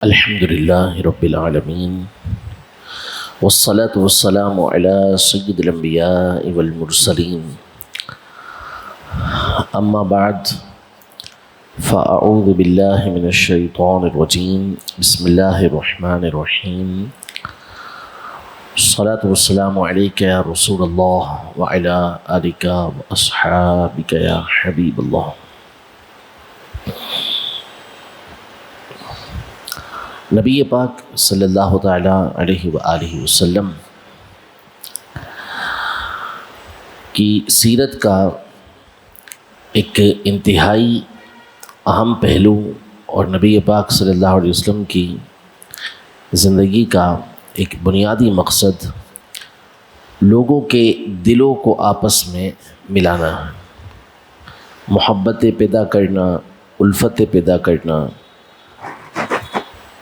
الحمد لله رب العالمين والصلاة والسلام على سيد الأنبياء والمرسلين أما بعد فأعوذ بالله من الشيطان الرجيم بسم الله الرحمن الرحيم الصلاة والسلام عليك يا رسول الله وعلى آلك وأصحابك يا حبيب الله. نبی پاک صلی اللہ تعالیٰ علیہ وآلہ وسلم کی سیرت کا ایک انتہائی اہم پہلو اور نبی پاک صلی اللہ علیہ وسلم کی زندگی کا ایک بنیادی مقصد لوگوں کے دلوں کو آپس میں ملانا ہے، محبتیں پیدا کرنا، الفتیں پیدا کرنا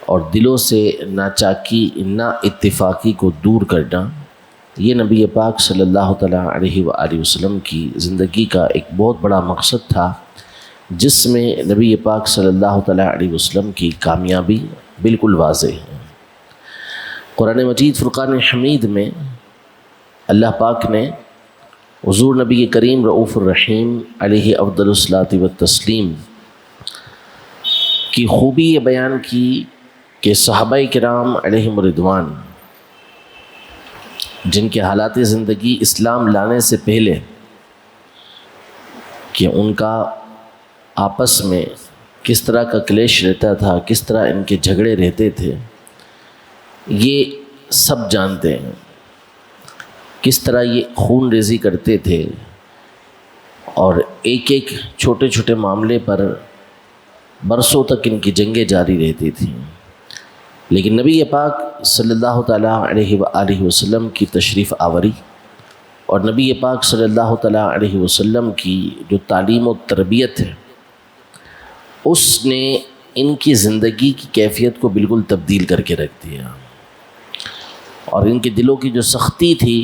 اور دلوں سے ناچاکی نا اتفاقی کو دور کرنا. یہ نبی پاک صلی اللہ تعالیٰ علیہ وآلہ وسلم کی زندگی کا ایک بہت بڑا مقصد تھا، جس میں نبی پاک صلی اللہ تعالیٰ علیہ وسلم کی کامیابی بالکل واضح ہے. قرآن مجید فرقان حمید میں اللہ پاک نے حضور نبی کریم رؤوف الرحیم علیہ افضل الصلاۃ والتسلیم کی خوبی یہ بیان کی کہ صحابہ کرام علیہم رضوان جن کے حالات زندگی اسلام لانے سے پہلے کہ ان کا آپس میں کس طرح کا کلیش رہتا تھا، کس طرح ان کے جھگڑے رہتے تھے، یہ سب جانتے ہیں. کس طرح یہ خون ریزی کرتے تھے اور ایک ایک چھوٹے چھوٹے معاملے پر برسوں تک ان کی جنگیں جاری رہتی تھیں. لیکن نبی پاک صلی اللہ تعالیٰ علیہ وآلہ وسلم کی تشریف آوری اور نبی پاک صلی اللہ تعالیٰ علیہ وسلم کی جو تعلیم و تربیت ہے، اس نے ان کی زندگی کی کیفیت کو بالکل تبدیل کر کے رکھ دیا، اور ان کے دلوں کی جو سختی تھی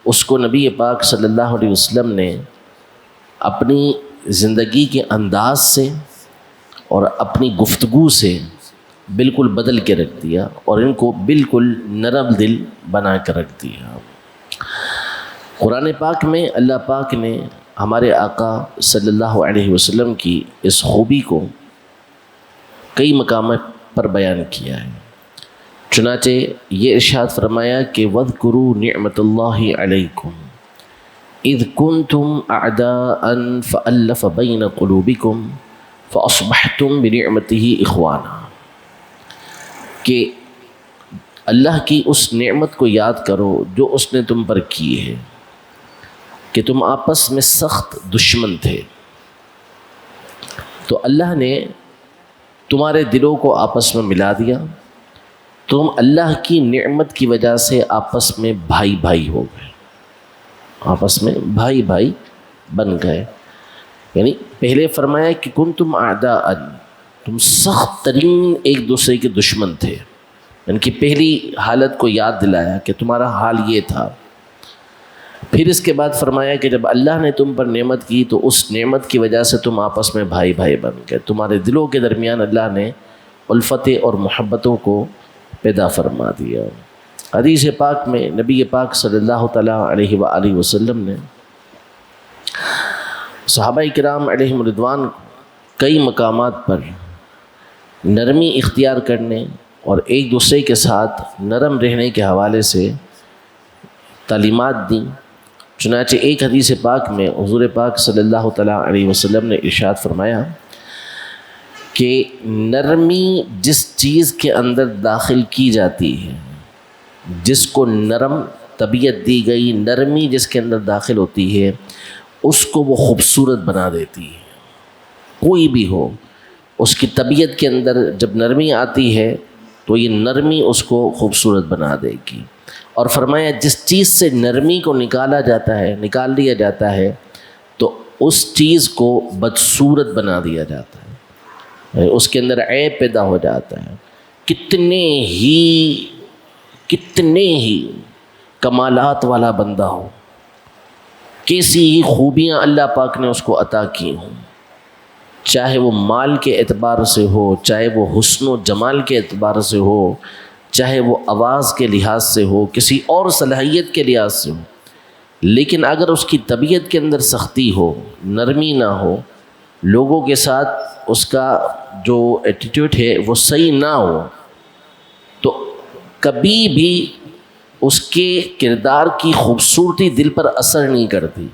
اس کو نبی پاک صلی اللہ علیہ وسلم نے اپنی زندگی کے انداز سے اور اپنی گفتگو سے بالکل بدل کے رکھ دیا اور ان کو بالکل نرم دل بنا کر رکھ دیا. قرآن پاک میں اللہ پاک نے ہمارے آقا صلی اللہ علیہ وسلم کی اس خوبی کو کئی مقامات پر بیان کیا ہے. چنانچہ یہ ارشاد فرمایا کہ وَاذْكُرُوا نِعْمَةَ اللَّهِ عَلَيْكُمْ اِذْ كُنْتُمْ أَعْدَاءً فَأَلَّفَ بَيْنَ قُلُوبِكُمْ فَأَصْبَحْتُمْ بِنِعْمَتِهِ إِخْوَانًا، کہ اللہ کی اس نعمت کو یاد کرو جو اس نے تم پر کی ہے کہ تم آپس میں سخت دشمن تھے، تو اللہ نے تمہارے دلوں کو آپس میں ملا دیا، تم اللہ کی نعمت کی وجہ سے آپس میں بھائی بھائی ہو گئے، آپس میں بھائی بھائی بن گئے. یعنی پہلے فرمایا کہ کنتم اعداء، تم سخت ترین ایک دوسرے کے دشمن تھے، ان کی پہلی حالت کو یاد دلایا کہ تمہارا حال یہ تھا. پھر اس کے بعد فرمایا کہ جب اللہ نے تم پر نعمت کی تو اس نعمت کی وجہ سے تم آپس میں بھائی بھائی بن گئے، تمہارے دلوں کے درمیان اللہ نے الفتیں اور محبتوں کو پیدا فرما دیا. حدیث پاک میں نبی پاک صلی اللہ تعالیٰ علیہ وآلہ وسلم نے صحابہ کرام علیہم رضوان کئی مقامات پر نرمی اختیار کرنے اور ایک دوسرے کے ساتھ نرم رہنے کے حوالے سے تعلیمات دیں. چنانچہ ایک حدیث پاک میں حضور پاک صلی اللہ تعالیٰ علیہ وسلم نے ارشاد فرمایا کہ نرمی جس چیز کے اندر داخل کی جاتی ہے، جس کو نرم طبیعت دی گئی، نرمی جس کے اندر داخل ہوتی ہے، اس کو وہ خوبصورت بنا دیتی ہے. کوئی بھی ہو، اس کی طبیعت کے اندر جب نرمی آتی ہے تو یہ نرمی اس کو خوبصورت بنا دے گی. اور فرمایا جس چیز سے نرمی کو نکال دیا جاتا ہے تو اس چیز کو بدصورت بنا دیا جاتا ہے، اس کے اندر عیب پیدا ہو جاتا ہے. کتنے ہی کمالات والا بندہ ہو، کیسی ہی خوبیاں اللہ پاک نے اس کو عطا کی ہوں، چاہے وہ مال کے اعتبار سے ہو، چاہے وہ حسن و جمال کے اعتبار سے ہو، چاہے وہ آواز کے لحاظ سے ہو، کسی اور صلاحیت کے لحاظ سے ہو، لیکن اگر اس کی طبیعت کے اندر سختی ہو، نرمی نہ ہو، لوگوں کے ساتھ اس کا جو ایٹیٹیوڈ ہے وہ صحیح نہ ہو، تو کبھی بھی اس کے کردار کی خوبصورتی دل پر اثر نہیں کرتی،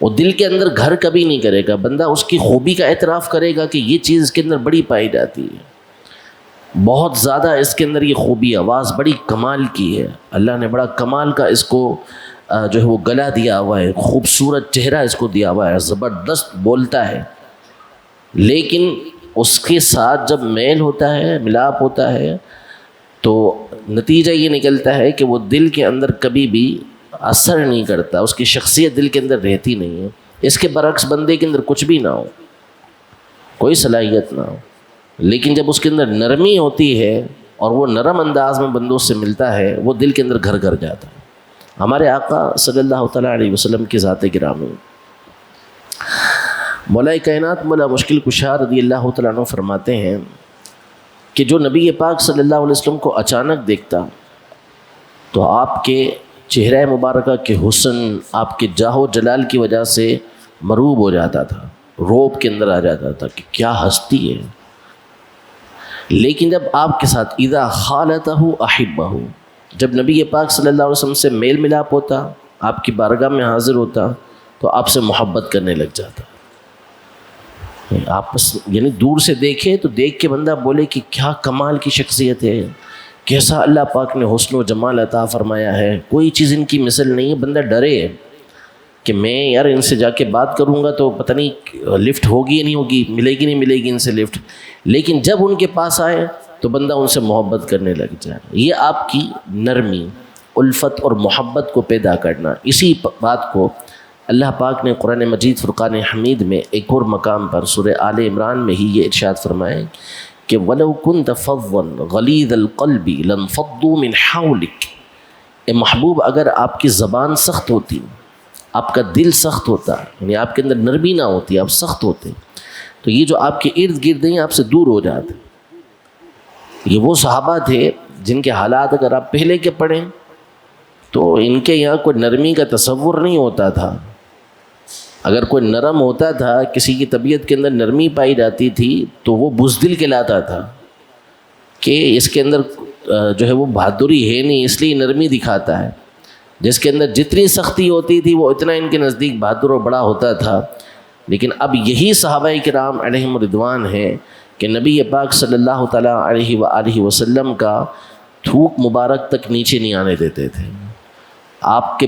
وہ دل کے اندر گھر کبھی نہیں کرے گا۔ بندہ اس کی خوبی کا اعتراف کرے گا کہ یہ چیز اس کے اندر بڑی پائی جاتی ہے، بہت زیادہ اس کے اندر یہ خوبی، آواز بڑی کمال کی ہے، اللہ نے بڑا کمال کا اس کو جو ہے وہ گلا دیا ہوا ہے، خوبصورت چہرہ اس کو دیا ہوا ہے، زبردست بولتا ہے، لیکن اس کے ساتھ جب میل ہوتا ہے، ملاپ ہوتا ہے، تو نتیجہ یہ نکلتا ہے کہ وہ دل کے اندر کبھی بھی اثر نہیں کرتا، اس کی شخصیت دل کے اندر رہتی نہیں ہے۔ اس کے برعکس بندے کے اندر کچھ بھی نہ ہو، کوئی صلاحیت نہ ہو، لیکن جب اس کے اندر نرمی ہوتی ہے اور وہ نرم انداز میں بندوں سے ملتا ہے، وہ دل کے اندر گھر گھر جاتا ہے۔ ہمارے آقا صلی اللہ تعالیٰ علیہ وسلم کی ذات گرامی، مولا کائنات مولا مشکل کشا رضی اللہ تعالیٰ عنہ فرماتے ہیں کہ جو نبی پاک صلی اللہ علیہ وسلم کو اچانک دیکھتا تو آپ کے چہرہ مبارکہ کے حسن، آپ کے جاہ و جلال کی وجہ سے مروب ہو جاتا تھا، روب کے اندر آ جاتا تھا کہ کیا ہستی ہے۔ لیکن جب آپ کے ساتھ اذا خالطہ احبہ، جب نبی پاک صلی اللہ علیہ وسلم سے میل ملاپ ہوتا، آپ کی بارگاہ میں حاضر ہوتا، تو آپ سے محبت کرنے لگ جاتا۔ آپس یعنی دور سے دیکھے تو دیکھ کے بندہ بولے کہ کیا کمال کی شخصیت ہے، کیسا اللہ پاک نے حسن و جمال عطا فرمایا ہے، کوئی چیز ان کی مثل نہیں ہے۔ بندہ ڈرے کہ میں یار ان سے جا کے بات کروں گا تو پتہ نہیں لفٹ ہوگی یا نہیں ہوگی، ملے گی نہیں ملے گی ان سے لفٹ، لیکن جب ان کے پاس آئے تو بندہ ان سے محبت کرنے لگ جائے۔ یہ آپ کی نرمی، الفت اور محبت کو پیدا کرنا، اسی بات کو اللہ پاک نے قرآن مجید فرقان حمید میں ایک اور مقام پر سورہ آل عمران میں ہی یہ ارشاد فرمائے کہ وَلَوْ كُنْتَ فَظًّا غَلِيظَ الْقَلْبِ لَانفَضُّوا مِنْ حَوْلِكَ، اے محبوب اگر آپ کی زبان سخت ہوتی، آپ کا دل سخت ہوتا، یعنی آپ کے اندر نرمی نہ ہوتی، آپ سخت ہوتے، تو یہ جو آپ کے ارد گرد ہیں آپ سے دور ہو جاتے۔ یہ وہ صحابہ تھے جن کے حالات اگر آپ پہلے کے پڑھیں تو ان کے یہاں کوئی نرمی کا تصور نہیں ہوتا تھا۔ اگر کوئی نرم ہوتا تھا، کسی کی طبیعت کے اندر نرمی پائی جاتی تھی تو وہ بزدل کہلاتا تھا کہ اس کے اندر جو ہے وہ بہادری ہے نہیں، اس لیے نرمی دکھاتا ہے۔ جس کے اندر جتنی سختی ہوتی تھی وہ اتنا ان کے نزدیک بہادر و بڑا ہوتا تھا۔ لیکن اب یہی صحابہ کرام علیہم رضوان ہیں کہ نبی پاک صلی اللہ تعالیٰ علیہ وآلہ وسلم کا تھوک مبارک تک نیچے نہیں آنے دیتے تھے۔ آپ کے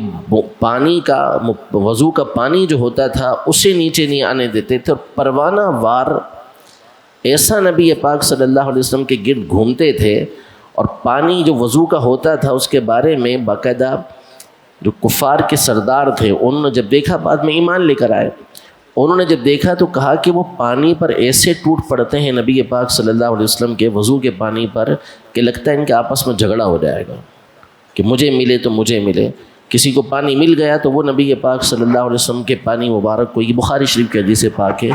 پانی کا، وضو کا پانی جو ہوتا تھا اسے نیچے نہیں آنے دیتے تھے، اور پروانہ وار ایسا نبی پاک صلی اللہ علیہ وسلم کے گرد گھومتے تھے، اور پانی جو وضو کا ہوتا تھا اس کے بارے میں باقاعدہ جو کفار کے سردار تھے انہوں نے جب دیکھا، بعد میں ایمان لے کر آئے، انہوں نے جب دیکھا تو کہا کہ وہ پانی پر ایسے ٹوٹ پڑتے ہیں نبی پاک صلی اللہ علیہ وسلم کے وضو کے پانی پر کہ لگتا ہے ان کے آپس میں جھگڑا ہو جائے گا کہ مجھے ملے تو مجھے ملے۔ کسی کو پانی مل گیا تو وہ نبی پاک صلی اللہ علیہ وسلم کے پانی مبارک کو، یہ بخاری شریف کے حدیث پاک ہے،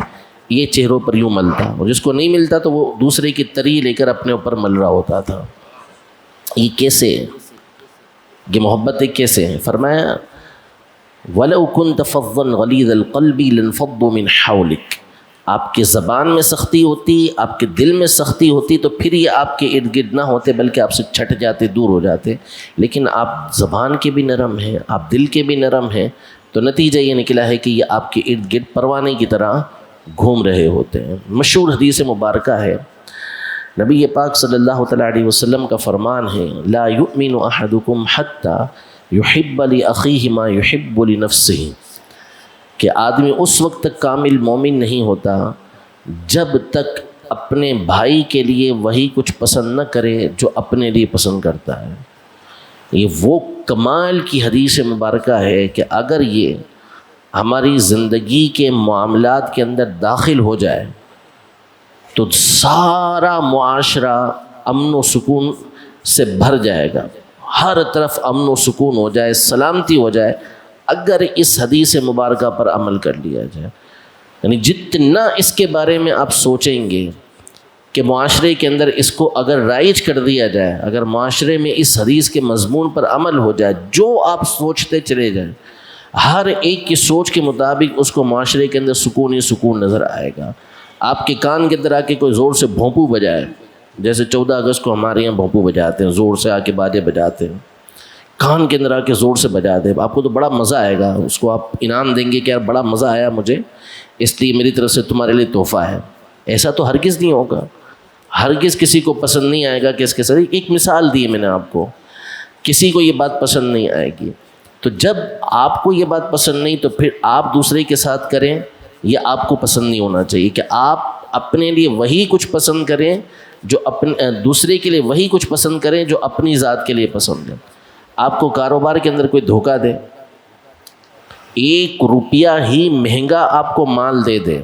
یہ چہروں پر یوں ملتا، اور جس کو نہیں ملتا تو وہ دوسرے کی تری لے کر اپنے اوپر مل رہا ہوتا تھا۔ یہ کیسے، یہ محبتیں کیسے ہیں؟ فرمایا وَلَوْ كُنْتَ فَظًّا غَلِيظَ الْقَلْبِ لَانفَضُّوا مِنْ حَوْلِكَ، آپ کی زبان میں سختی ہوتی، آپ کے دل میں سختی ہوتی تو پھر یہ آپ کے ارد گرد نہ ہوتے بلکہ آپ سے چھٹ جاتے، دور ہو جاتے۔ لیکن آپ زبان کے بھی نرم ہیں، آپ دل کے بھی نرم ہیں، تو نتیجہ یہ نکلا ہے کہ یہ آپ کے ارد گرد پروانے کی طرح گھوم رہے ہوتے ہیں۔ مشہور حدیث مبارکہ ہے، نبی پاک صلی اللہ تعالیٰ علیہ وسلم کا فرمان ہے لا یؤمن احدکم حتی یحب لأخیہ ما یحب لنفسہ، کہ آدمی اس وقت تک کامل مومن نہیں ہوتا جب تک اپنے بھائی کے لیے وہی کچھ پسند نہ کرے جو اپنے لیے پسند کرتا ہے۔ یہ وہ کمال کی حدیث مبارکہ ہے کہ اگر یہ ہماری زندگی کے معاملات کے اندر داخل ہو جائے تو سارا معاشرہ امن و سکون سے بھر جائے گا، ہر طرف امن و سکون ہو جائے، سلامتی ہو جائے، اگر اس حدیث مبارکہ پر عمل کر لیا جائے۔ یعنی جتنا اس کے بارے میں آپ سوچیں گے کہ معاشرے کے اندر اس کو اگر رائج کر دیا جائے، اگر معاشرے میں اس حدیث کے مضمون پر عمل ہو جائے، جو آپ سوچتے چلے جائیں، ہر ایک کی سوچ کے مطابق اس کو معاشرے کے اندر سکون ہی سکون نظر آئے گا۔ آپ کے کان کے اندر آ کے کوئی زور سے بھونپو بجائے، جیسے 14 اگست کو ہمارے یہاں بھونپو بجاتے ہیں، زور سے آ کے باجے بجاتے ہیں، کان کے اندر آ کے زور سے بجا دے، آپ کو تو بڑا مزہ آئے گا، اس کو آپ انعام دیں گے کہ یار بڑا مزہ آیا مجھے، اس لیے میری طرف سے تمہارے لیے تحفہ ہے۔ ایسا تو ہرگز نہیں ہوگا، ہرگز کسی کو پسند نہیں آئے گا کہ اس کے ساتھ ایک مثال دی ہے میں نے آپ کو، کسی کو یہ بات پسند نہیں آئے گی۔ تو جب آپ کو یہ بات پسند نہیں تو پھر آپ دوسرے کے ساتھ کریں، یہ آپ کو پسند نہیں ہونا چاہیے کہ آپ اپنے لیے وہی کچھ پسند کریں جو دوسرے کے لیے وہی کچھ پسند کریں جو اپنی ذات کے لیے پسند ہے۔ آپ کو کاروبار کے اندر کوئی دھوکہ دے، 1 روپیہ ہی مہنگا آپ کو مال دے دے،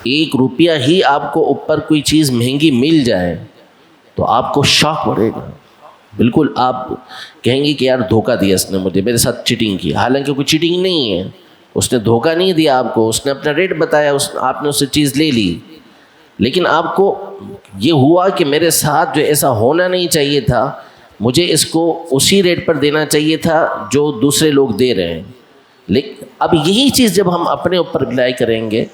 1 روپیہ ہی آپ کو اوپر کوئی چیز مہنگی مل جائے تو آپ کو شوق پڑے گا، بالکل آپ کہیں گے کہ یار دھوکہ دیا اس نے مجھے، میرے ساتھ چیٹنگ کی، حالانکہ کوئی چیٹنگ نہیں ہے، اس نے دھوکہ نہیں دیا آپ کو، اس نے اپنا ریٹ بتایا، آپ نے اس سے چیز لے لی، لیکن آپ کو یہ ہوا کہ میرے ساتھ جو ایسا ہونا نہیں چاہیے تھا، مجھے اس کو اسی ریٹ پر دینا چاہیے تھا جو دوسرے لوگ دے رہے ہیں۔ لیکن اب یہی چیز جب ہم اپنے اوپر اپلائی کریں گے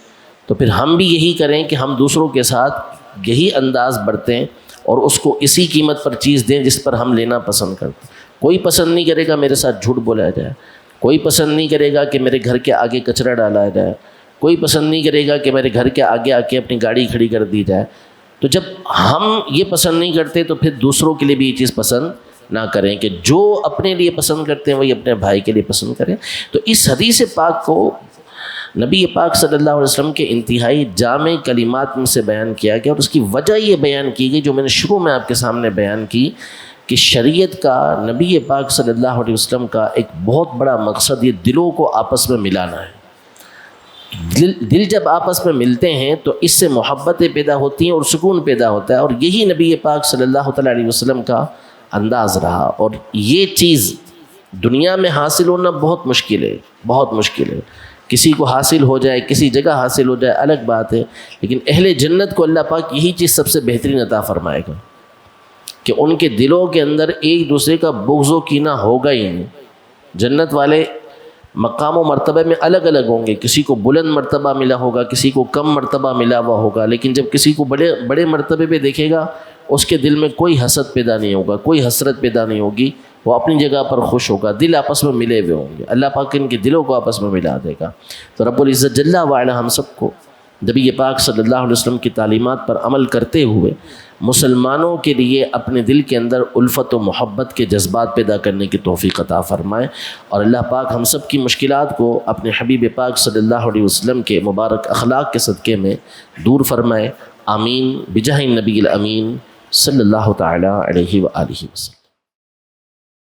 تو پھر ہم بھی یہی کریں کہ ہم دوسروں کے ساتھ یہی انداز برتیں اور اس کو اسی قیمت پر چیز دیں جس پر ہم لینا پسند کرتے ہیں۔ کوئی پسند نہیں کرے گا میرے ساتھ جھوٹ بولا جائے، کوئی پسند نہیں کرے گا کہ میرے گھر کے آگے کچرا ڈالا جائے، کوئی پسند نہیں کرے گا کہ میرے گھر کے آگے آ کے اپنی گاڑی کھڑی کر دی جائے۔ تو جب ہم یہ پسند نہیں کرتے تو پھر دوسروں کے لیے بھی یہ چیز پسند نہ کریں کہ جو اپنے لیے پسند کرتے ہیں وہی اپنے بھائی کے لیے پسند کریں۔ تو اس حدیث پاک کو نبی پاک صلی اللہ علیہ وسلم کے انتہائی جامع کلمات میں سے بیان کیا گیا، اور اس کی وجہ یہ بیان کی گئی جو میں نے شروع میں آپ کے سامنے بیان کی کہ شریعت کا، نبی پاک صلی اللہ علیہ وسلم کا ایک بہت بڑا مقصد یہ دلوں کو آپس میں ملانا ہے۔ دل جب آپس میں ملتے ہیں تو اس سے محبتیں پیدا ہوتی ہیں اور سکون پیدا ہوتا ہے، اور یہی نبی پاک صلی اللہ تعالیٰ علیہ وسلم کا انداز رہا، اور یہ چیز دنیا میں حاصل ہونا بہت مشکل ہے، بہت مشکل ہے۔ کسی کو حاصل ہو جائے، کسی جگہ حاصل ہو جائے الگ بات ہے، لیکن اہل جنت کو اللہ پاک یہی چیز سب سے بہترین عطا فرمائے گا کہ ان کے دلوں کے اندر ایک دوسرے کا بغض و کینہ ہوگا ہی نہیں۔ جنت والے مقام و مرتبہ میں الگ الگ ہوں گے، کسی کو بلند مرتبہ ملا ہوگا، کسی کو کم مرتبہ ملا ہوا ہوگا، لیکن جب کسی کو بڑے مرتبے پہ دیکھے گا اس کے دل میں کوئی حسد پیدا نہیں ہوگا، کوئی حسرت پیدا نہیں ہوگی، وہ اپنی جگہ پر خوش ہوگا، دل آپس میں ملے ہوئے ہوں گے، اللہ پاک ان کے دلوں کو آپس میں ملا دے گا۔ تو رب العزت جل وعلا ہم سب کو نبی پاک صلی اللہ علیہ وسلم کی تعلیمات پر عمل کرتے ہوئے مسلمانوں کے لیے اپنے دل کے اندر الفت و محبت کے جذبات پیدا کرنے کی توفیق عطا فرمائے، اور اللہ پاک ہم سب کی مشکلات کو اپنے حبیب پاک صلی اللہ علیہ وسلم کے مبارک اخلاق کے صدقے میں دور فرمائے۔ آمین بجاہ النبی الامین صلی اللہ تعالی علیہ وآلہ وسلم۔